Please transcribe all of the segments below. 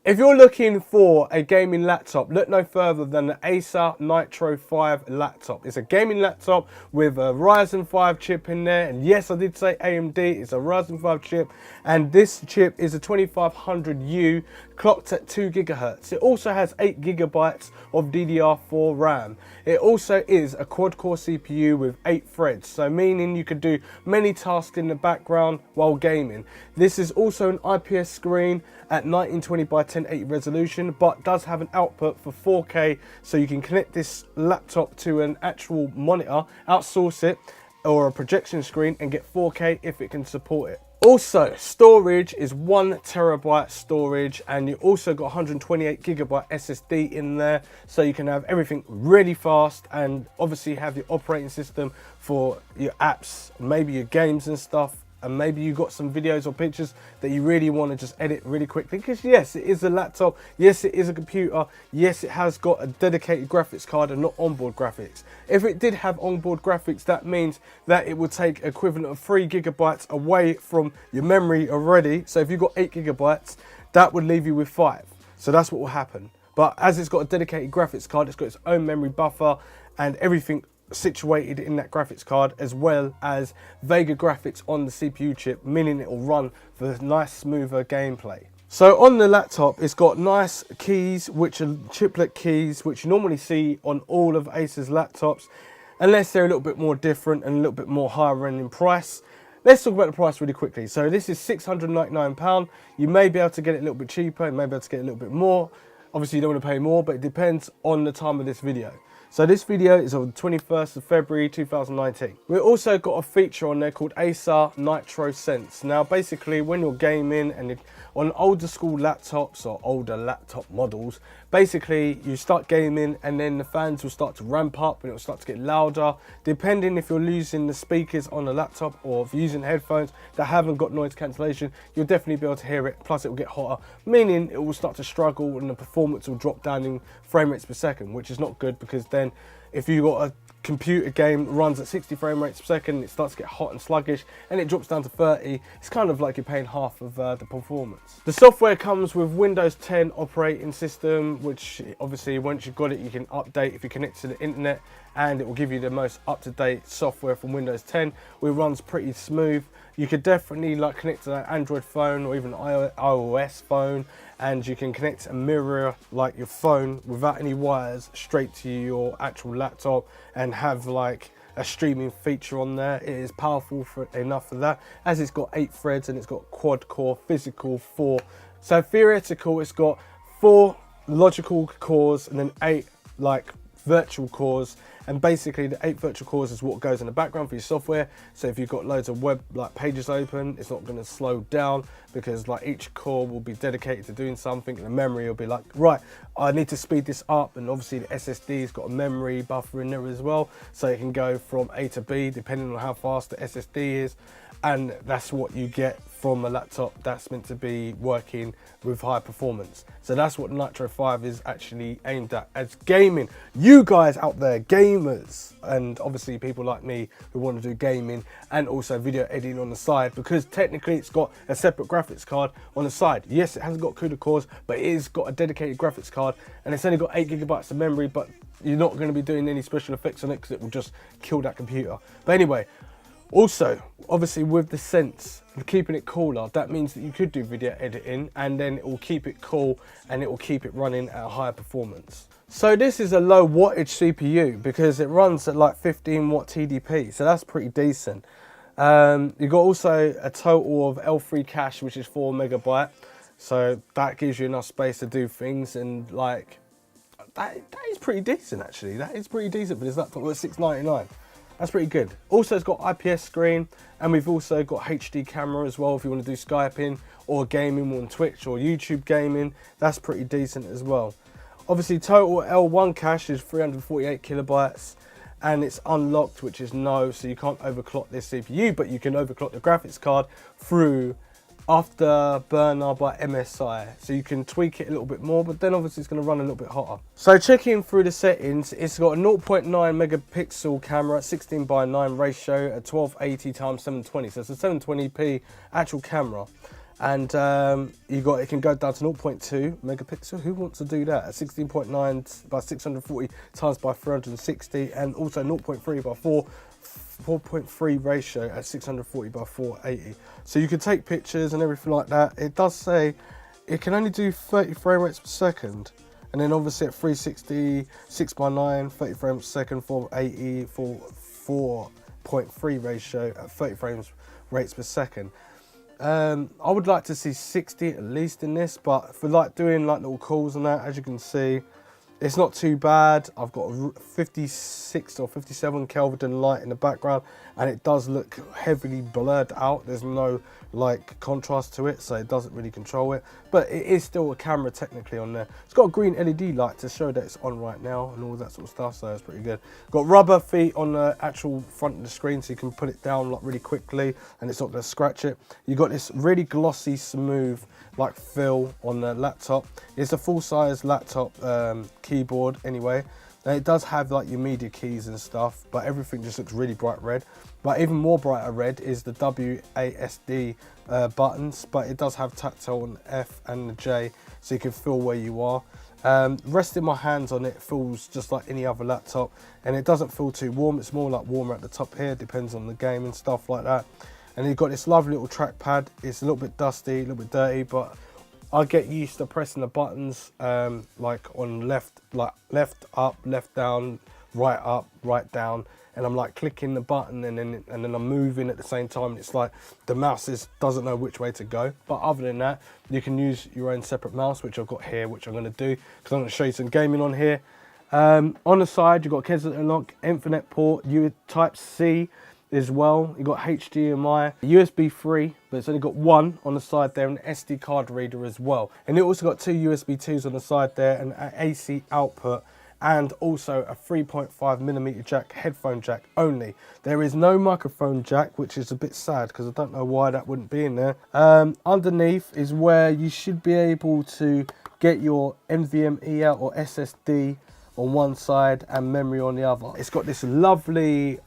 If you're looking for a gaming laptop, look no further than the ACER Nitro 5 laptop. It's a gaming laptop with a Ryzen 5 chip in there. And yes, I did say AMD, it's a Ryzen 5 chip. And this chip is a 2500U clocked at 2 GHz. It also has 8 GB of DDR4 RAM. It also is a quad-core CPU with 8 threads, so meaning you could do many tasks in the background while gaming. This is also an IPS screen at 1920 by 1080 resolution, but does have an output for 4K, so you can connect this laptop to an actual monitor, outsource it, or a projection screen and get 4K if it can support it. Also, storage is 1 TB storage, and you also got 128 GB SSD in there, so you can have everything really fast and obviously have your operating system for your apps, maybe your games and stuff. And maybe you got some videos or pictures that you really want to just edit really quickly, because yes, it is a laptop, yes, it is a computer, yes, it has got a dedicated graphics card and not onboard graphics. If it did have onboard graphics, that means that it would take equivalent of 3 GB away from your memory already. So if you've got 8 GB, that would leave you with 5. So that's what will happen. But as it's got a dedicated graphics card, it's got its own memory buffer and everything situated in that graphics card, as well as Vega graphics on the CPU chip, meaning it will run for nice smoother gameplay. So on the laptop, it's got nice keys, which are chiplet keys, which you normally see on all of Acer's laptops, unless they're a little bit more different and a little bit more higher end in price. Let's talk about the price really quickly. So this is £699. You may be able to get it a little bit cheaper, you may be able to get it a little bit more. Obviously you don't want to pay more, but it depends on the time of this video. So this video is on the 21st of February 2019. We've also got a feature on there called ACER Nitro Sense. Now basically when you're gaming and on older school laptops or older laptop models, basically you start gaming and then the fans will start to ramp up and it will start to get louder. Depending if you're using the speakers on the laptop or if you're using headphones that haven't got noise cancellation, you'll definitely be able to hear it, plus it will get hotter, meaning it will start to struggle and the performance will drop down in frame rates per second, which is not good, because then if you've got a computer game that runs at 60 frame rates per second, it starts to get hot and sluggish and it drops down to 30. It's kind of like you're paying half of the performance. The software comes with Windows 10 operating system, which obviously once you've got it you can update if you connect to the internet, and it will give you the most up-to-date software from Windows 10. It runs pretty smooth. You could definitely like connect to an Android phone or even an iOS phone, and you can connect and mirror like your phone without any wires straight to your actual laptop and have like a streaming feature on there. It is powerful enough for that, as it's got 8 threads and it's got quad core, physical 4. So theoretical, it's got 4 logical cores and then 8 like virtual cores, and basically the 8 virtual cores is what goes in the background for your software. So if you've got loads of web like pages open, it's not going to slow down, because like each core will be dedicated to doing something, and the memory will be like, right, I need to speed this up. And obviously the SSD's got a memory buffer in there as well, so it can go from A to B depending on how fast the SSD is. And that's what you get from a laptop that's meant to be working with high performance. So that's what Nitro 5 is actually aimed at, as gaming. You guys out there, gamers, and obviously people like me who want to do gaming and also video editing on the side, because technically it's got a separate graphics card on the side. Yes, it hasn't got CUDA cores, but it has got a dedicated graphics card, and it's only got 8 GB of memory, but you're not going to be doing any special effects on it because it will just kill that computer. But anyway, also, obviously with the Sense, keeping it cooler, that means that you could do video editing and then it will keep it cool and it will keep it running at a higher performance. So this is a low wattage CPU because it runs at like 15 watt TDP, so that's pretty decent. You've got also a total of L3 cache, which is 4 MB, so that gives you enough space to do things, and like that is pretty decent actually. That is pretty decent for this laptop at $699. That's pretty good. Also, it's got IPS screen, and we've also got HD camera as well if you want to do Skyping or gaming on Twitch or YouTube gaming. That's pretty decent as well. Obviously, total L1 cache is 348 kilobytes, and it's unlocked, which is no, so you can't overclock this CPU, but you can overclock the graphics card through Afterburner by MSI, so you can tweak it a little bit more, but then obviously it's going to run a little bit hotter. So checking through the settings, it's got a 0.9 megapixel camera, 16:9 ratio at 1280 x 720, so it's a 720p actual camera. And it can go down to 0.2 megapixel. Who wants to do that? At 16.9 by 640 times by 360, and also 0.3 by 4.3 ratio at 640 by 480. So you can take pictures and everything like that. It does say it can only do 30 frame rates per second. And then obviously at 360, 6x9, 30 frames per second, 480, 4.3 ratio at 30 frames rates per second. I would like to see 60 at least in this, but for like doing like little calls and that, as you can see, it's not too bad. I've got a 56 or 57 Kelvin light in the background, and it does look heavily blurred out. There's no like contrast to it, so it doesn't really control it, but it is still a camera technically on there. It's got a green LED light to show that it's on right now and all that sort of stuff, so it's pretty good. Got rubber feet on the actual front of the screen, so you can put it down like really quickly and it's not going to scratch it. You got this really glossy, smooth like feel on the laptop. It's a full-size laptop keyboard anyway. And it does have like your media keys and stuff, but everything just looks really bright red. But even more brighter red is the WASD buttons, but it does have tactile on F and the J, so you can feel where you are. Resting my hands on it feels just like any other laptop, and it doesn't feel too warm. It's more like warmer at the top here, depends on the game and stuff like that. And you've got this lovely little trackpad. It's a little bit dusty, a little bit dirty, but I get used to pressing the buttons like on left up, left down, right up, right down, and I'm like clicking the button and then I'm moving at the same time. It's like the mouse doesn't know which way to go. But other than that, you can use your own separate mouse, which I've got here, which I'm going to do because I'm going to show you some gaming on here. On the side, you've got Csgo unlock, Ethernet port, Type C as well. You've got HDMI, USB 3, but it's only got one on the side there, and an SD card reader as well. And it also got two USB 2s on the side there, and an AC output, and also a 3.5mm jack, headphone jack only. There is no microphone jack, which is a bit sad because I don't know why that wouldn't be in there. Underneath is where you should be able to get your NVMe out or SSD on one side and memory on the other. It's got this lovely,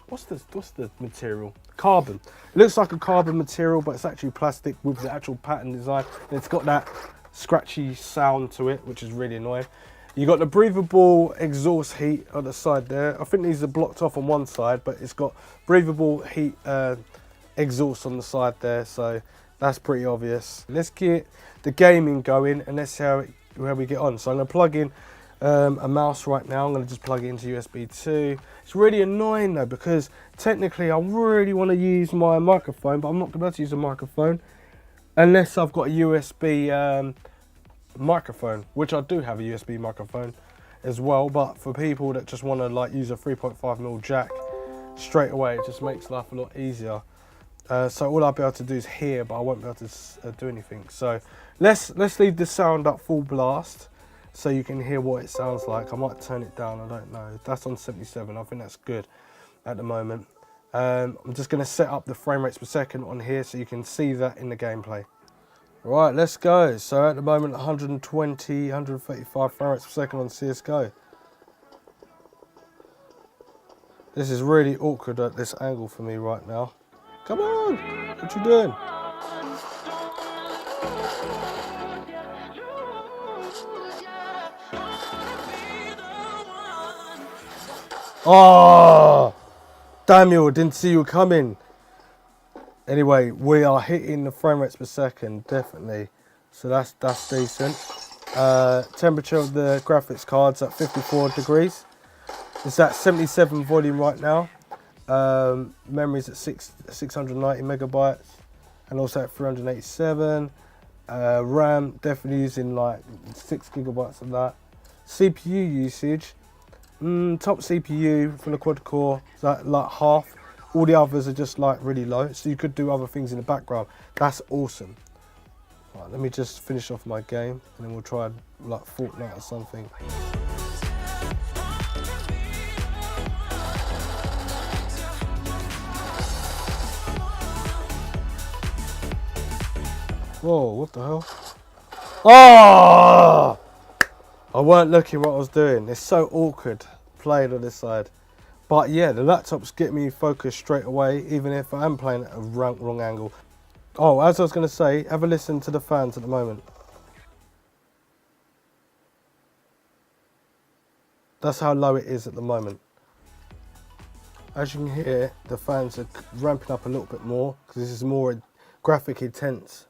what's the material? Carbon. It looks like a carbon material, but it's actually plastic with the actual pattern design. And it's got that scratchy sound to it, which is really annoying. You got the breathable exhaust heat on the side there. I think these are blocked off on one side, but it's got breathable heat exhaust on the side there, so that's pretty obvious. Let's get the gaming going and let's see how we get on. So I'm gonna plug in a mouse right now. I'm going to just plug it into USB 2. It's really annoying though, because technically I really want to use my microphone, but I'm not going to be able to use a microphone unless I've got a USB microphone, which I do have a USB microphone as well. But for people that just want to like use a 3.5mm jack straight away, it just makes life a lot easier. So all I'll be able to do is hear, but I won't be able to do anything. So let's leave the sound up full blast, so you can hear what it sounds like. I might turn it down, I don't know. That's on 77, I think that's good at the moment. I'm just gonna set up the frame rates per second on here so you can see that in the gameplay. Right, let's go. So at the moment, 120, 135 frame rates per second on Csgo. This is really awkward at this angle for me right now. Come on, what you doing? Oh, Daniel, didn't see you coming. Anyway, we are hitting the frame rates per second, definitely. So that's decent. Temperature of the graphics card's at 54 degrees. It's at 77 volume right now. Memory's at 690 megabytes, and also at 387. RAM, definitely using like 6 gigabytes of that. CPU usage. Top CPU for the quad core is like half. All the others are just like really low, so you could do other things in the background. That's awesome. Right, let me just finish off my game and then we'll try like FORTNITE or something. Whoa, what the hell? Oh! I weren't looking what I was doing. It's so awkward playing on this side. But yeah, the laptop's getting me focused straight away, even if I am playing at a wrong angle. Oh, as I was going to say, have a listen to the fans at the moment. That's how low it is at the moment. As you can hear, the fans are ramping up a little bit more because this is more graphic intense.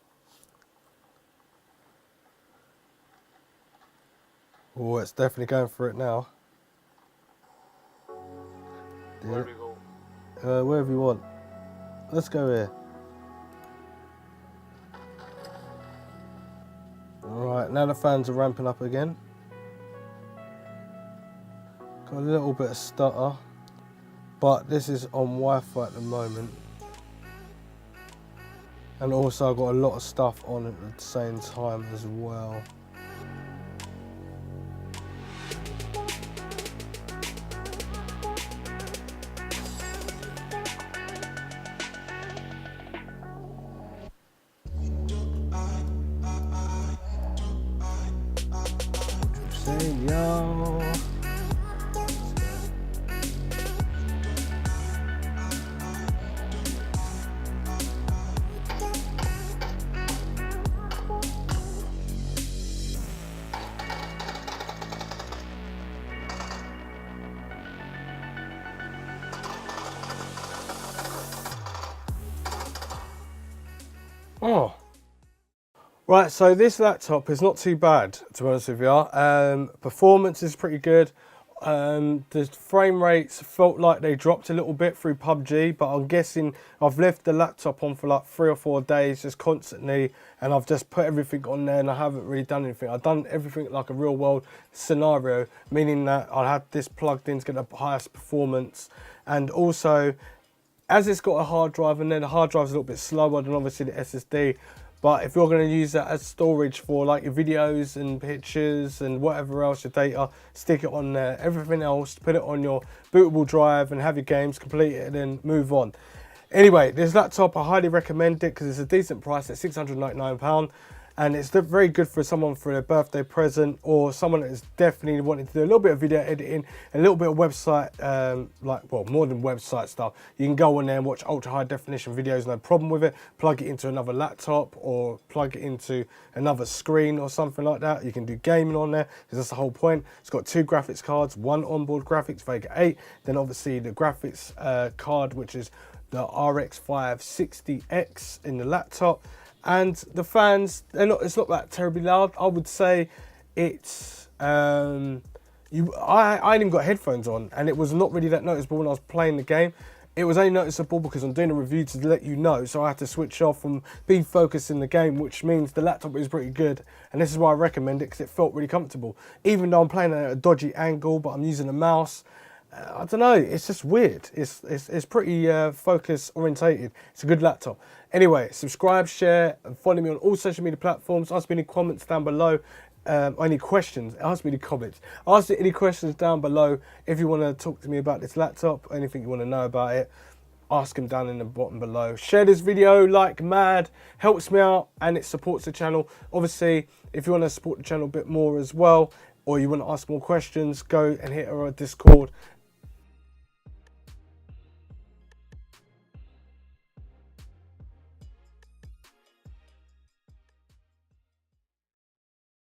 Oh, it's definitely going for it now. Where we go? Wherever you want. Let's go here. Alright, now the fans are ramping up again. Got a little bit of stutter, but this is on Wi-Fi at the moment. And also I've got a lot of stuff on at the same time as well. Say yo. Oh. Right, so this laptop is not too bad, to be honest with you. Performance is pretty good. The frame rates felt like they dropped a little bit through PUBG, but I'm guessing I've left the laptop on for like 3 or 4 days just constantly, and I've just put everything on there and I haven't really done anything. I've done everything like a real world scenario, meaning that I had this plugged in to get the highest performance. And also, as it's got a hard drive in there, the hard drive's a little bit slower than obviously the SSD. But if you're going to use that as storage for like your videos and pictures and whatever else, your data, stick it on there. Everything else, put it on your bootable drive and have your games, complete it and then move on. Anyway, this laptop, I highly recommend it because it's a decent price at £699. And it's very good for someone for a birthday present, or someone that is definitely wanting to do a little bit of video editing, a little bit of website, well, more than website stuff. You can go on there and watch ultra high definition videos, no problem with it. Plug it into another laptop or plug it into another screen or something like that. You can do gaming on there because that's the whole point. It's got 2 graphics cards, 1 onboard graphics, Vega 8, then obviously the graphics card, which is the RX 560X in the laptop. And the fans, it's not that terribly loud. I would say it's, I hadn't even got headphones on, and it was not really that noticeable when I was playing the game. It was only noticeable because I'm doing a review to let you know, so I had to switch off and be focused in the game, which means the laptop is pretty good. And this is why I recommend it, because it felt really comfortable. Even though I'm playing at a dodgy angle, but I'm using a mouse. I don't know, it's just weird. It's pretty focus orientated. It's a good laptop. Anyway, subscribe, share, and follow me on all social media platforms. Ask me any comments down below. Any questions, ask me in the comments. Ask me any questions down below. If you want to talk to me about this laptop, anything you want to know about it, ask them down in the bottom below. Share this video like mad, helps me out and it supports the channel. Obviously, if you want to support the channel a bit more as well, or you want to ask more questions, go and hit our Discord